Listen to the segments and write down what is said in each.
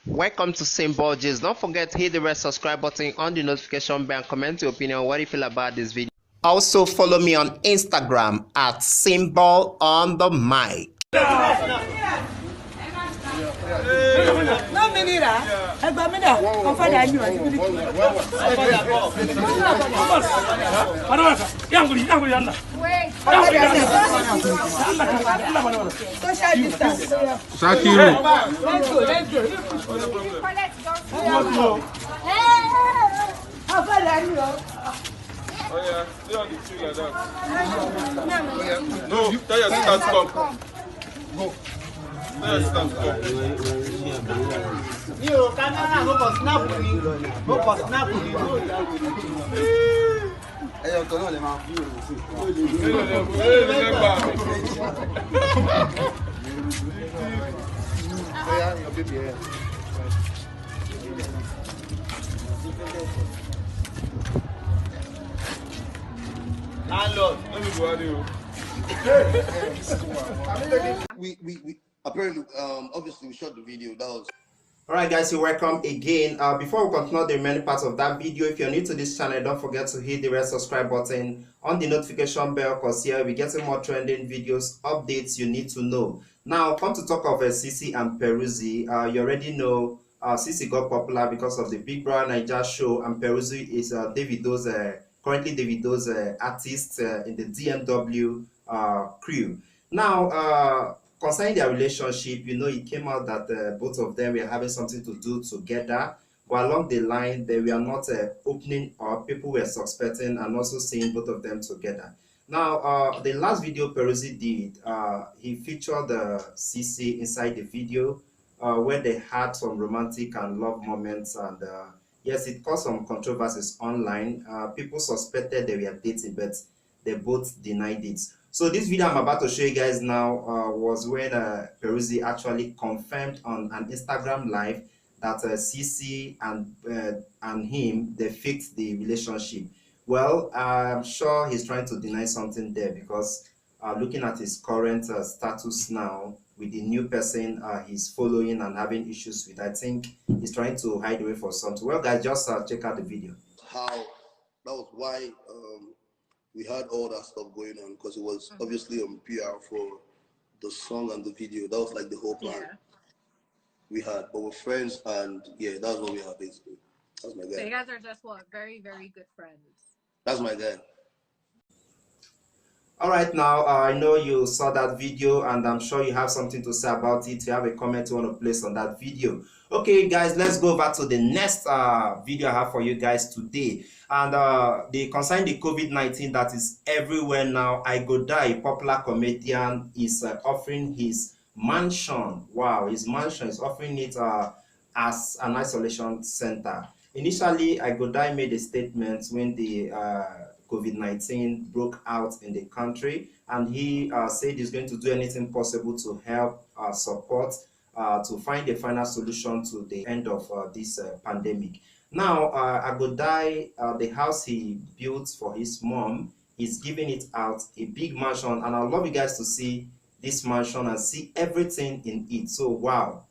Welcome to Cimbol Gists. Don't forget to hit the red subscribe button on the notification bell and comment your opinion on what you feel about this video. Also follow me on Instagram at Cimbol on the mic. Social distance. Shakiru. Let's go. Oh yeah, stay on the tree like that. No, tell your sister to come. Go. Tell your sister to come. You camera go for snap me. Go for snap me. Hey, you know them are few. Yeah, your baby here. Landlord, let me go out here. We apparently obviously we shot the video. That was Alright guys, you're welcome again. Before we continue the remaining parts of that video, if you're new to this channel, don't forget to hit the red subscribe button on the notification bell, because here we're getting more trending videos, updates you need to know. Now, come to talk of Cici and Peruzzi. You already know Cici got popular because of the Big Brother Naija show, and Peruzzi is Davido's currently Davido's artist in the DMW crew. Now, concerning their relationship, you know, it came out that both of them were having something to do together, but along the line, they were not opening up. People were suspecting and also seeing both of them together. Now, the last video Peruzzi did, he featured Cici inside the video where they had some romantic and love moments, and yes, it caused some controversies online. People suspected they were dating, but they both denied it. So this video I'm about to show you guys now was when Peruzzi actually confirmed on an Instagram live that Cici and him, they fixed the relationship. Well, I'm sure he's trying to deny something there, because looking at his current status now with the new person he's following and having issues with, I think he's trying to hide away for something. Well guys, just check out the video. how that was why we had all that stuff going on, because it was obviously PR for the song and the video. That was like the whole plan we had. But we're friends, and yeah, that's what we have basically. That's my guy. So you guys are just what, very, very good friends. That's my guy. All right, now I know you saw that video, and I'm sure you have something to say about it. You have a comment you want to place on that video. Okay, guys, let's go back to the next video I have for you guys today. And they concern the COVID-19 that is everywhere now. I Go Die, a popular comedian, is offering his mansion. Wow, his mansion is offering it as an isolation center. Initially, I Go Die made a statement when the COVID-19 broke out in the country, and he said he's going to do anything possible to help support to find a final solution to the end of this pandemic. Now, I Go Die, the house he built for his mom, he's giving it out, a big mansion, and I'd love you guys to see this mansion and see everything in it. So wow,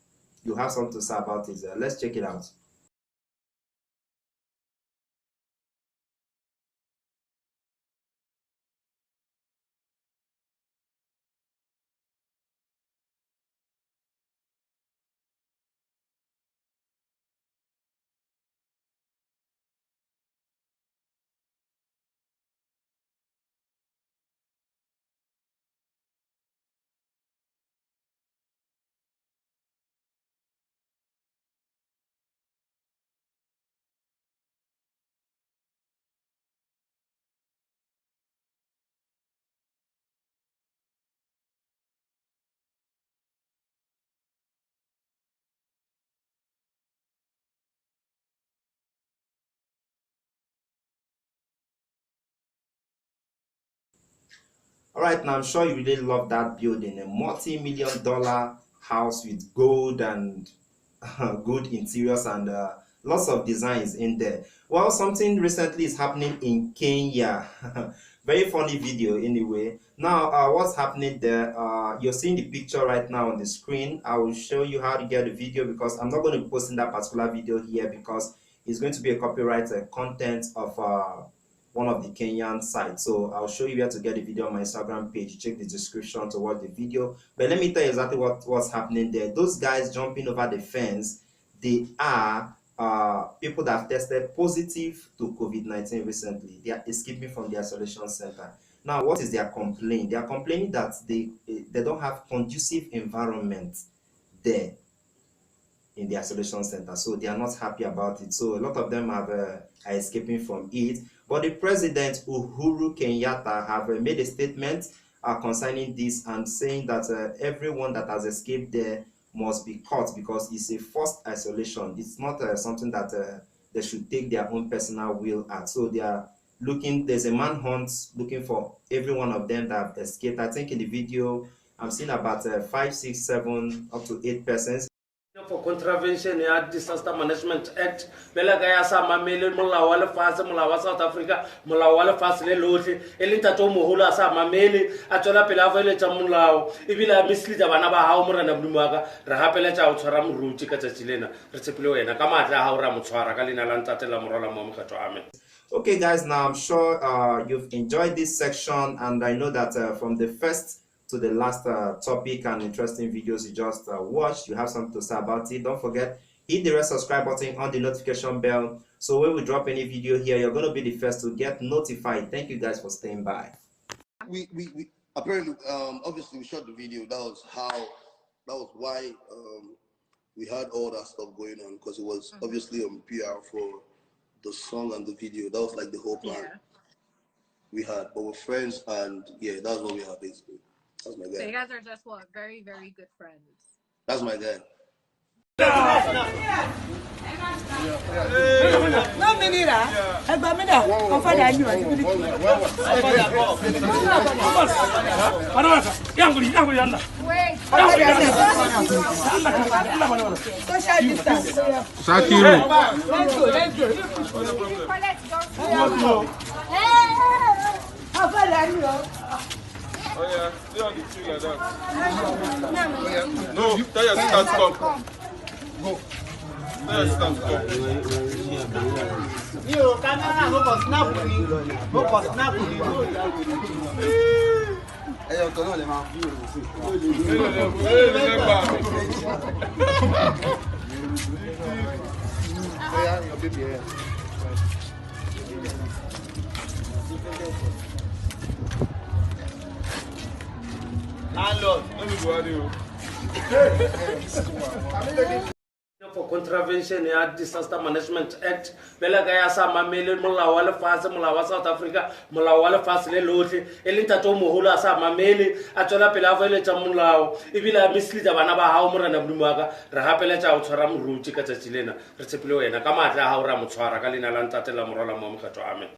you have something to say about it. Let's check it out. All right, now I'm sure you really love that building, a multi-million-dollar house with gold and good interiors and lots of designs in there. Well, something recently is happening in Kenya. Very funny video anyway. Now, what's happening there? You're seeing the picture right now on the screen. I will show you how to get the video because I'm not going to be posting that particular video here because it's going to be a copyright content of one of the Kenyan sites. So I'll show you where to get the video on my Instagram page. Check the description to watch the video. But let me tell you exactly what's happening there. Those guys jumping over the fence, they are people that have tested positive to COVID-19 recently. They are escaping from the isolation center. Now, what is their complaint? They are complaining that they don't have conducive environment there in the isolation center, so they are not happy about it. So a lot of them are escaping from it. But the president Uhuru Kenyatta have made a statement concerning this and saying that everyone that has escaped there must be caught because it's a forced isolation. It's not something that they should take their own personal will at. So they are looking, there's a manhunt looking for every one of them that have escaped. I think in the video I'm seeing about 5, 6, 7 up to 8 persons. For contravention ya Disaster Management Act bela ga ya sa mamele molao wa lefatshe, molao wa South Africa, molao wa lefatshe le lotlhe e le ntate o moholo a sa mamele a tswela pele a voeletsa molao ebile a mislida bana ba hao morena Bulumaka re gapeletsa o tshwara moruti ka tsatsi lena re tshepile wena ka matla a hao ra mo tshwara ka lena la ntate la morala mo mokgetho amen. Okay guys, now I'm sure you've enjoyed this section and I know that from the first to the last topic and interesting videos you just watched, you have something to say about it. Don't forget, hit the red subscribe button on the notification bell so when we drop any video here, you're going to be the first to get notified. Thank you guys for staying by. We apparently obviously we shot the video. That was why we had all that stuff going on because it was obviously PR for the song and the video. That was like the whole plan we had. But we're friends and yeah, that's what we have basically. That's my guy. So you guys are just what? Very, very good friends. That's my guy. No, Minira. I'm father, you social distance. Let's go. How far you? Oh yeah, stay on the tree like that. No, tell your sister to come. Go. Tell your sister to come. You camera no go snap with me. No go snap with me. Hey, you don't let me yeah, your baby here. Landlord, let me go out For contravention ya Disaster Management Act bela ga ya sa mamele molao wa lefatshe, molao wa South Africa, molao wa lefatshe le lotlhe e le ntate o moholo a sa mamele a tswela pele a voeletsa molao ebile a mislida bana ba hao morena Bulumaka re gapeletsa o tshwara moruti ka tsatsi lena re tshepile wena ka matla a hao ra mo tshwara ka lena la ntate la morala mo mokgetho amen.